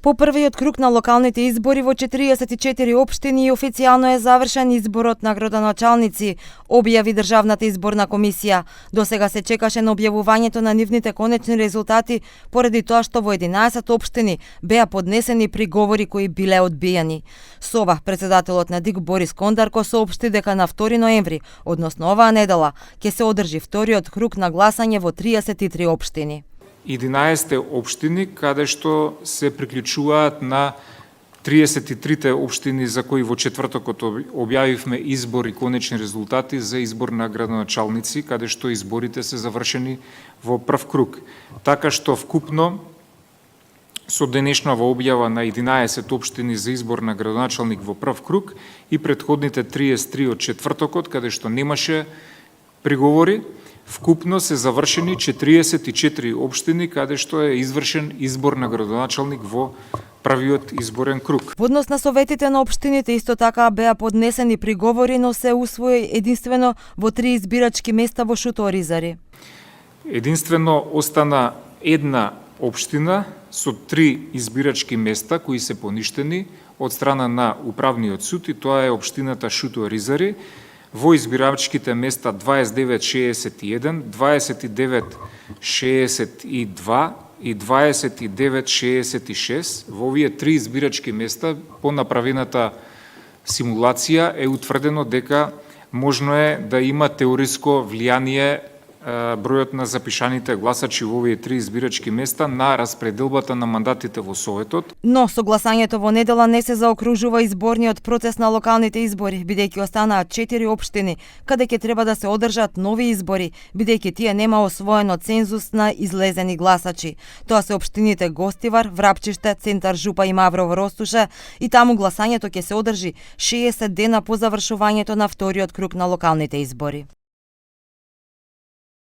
По првиот круг на локалните избори во 44 општини официјално е завршен изборот на градоначалници, објави Државната изборна комисија. Досега се чекаше на објавувањето на нивните конечни резултати поради тоа што во 11 општини беа поднесени приговори кои биле одбијани. Со ова, председателот на ДИК Борис Кондарко соопшти дека на 2 ноември, односно оваа недела, ќе се одржи вториот круг на гласање во 33 општини. 11 општини каде што се приклучуваат на 33 општини за кои во четвртокот објавивме избор и конечни резултати за избор на градоначалници, каде што изборите се завршени во прв круг. Така што вкупно со денешнава објава на 11 општини за избор на градоначалник во прв круг и претходните 33 од четвртокот каде што немаше приговори, вкупно се завршени 44 општини каде што е извршен избор на градоначалник во првиот изборен круг. Во однос на советите на општините исто така беа поднесени приговори, но се усвои единствено во 3 избирачки места во Шуто-Оризари. Единствено остана една општина со 3 избирачки места кои се поништени од страна на Управниот суд и тоа е општината Шуто-Оризари. Во избирачките места 2961, 2962 и 2966, во овие 3 избирачки места по направената симулација е утврдено дека можно е да има теориско влијание бројот на запишаните гласачи во овие 3 избирачки места на распределбата на мандатите во Советот. Но со гласањето во недела не се заокружува изборниот процес на локалните избори, бидејќи останаат 4 општини, каде ќе треба да се одржат нови избори, бидејќи тие нема освоено цензус на излезени гласачи. Тоа се општините Гостивар, Врапчиште, Центар Жупа и Маврово Ростуша и таму гласањето ќе се одржи 60 дена по завршувањето на вториот круг на локалните избори.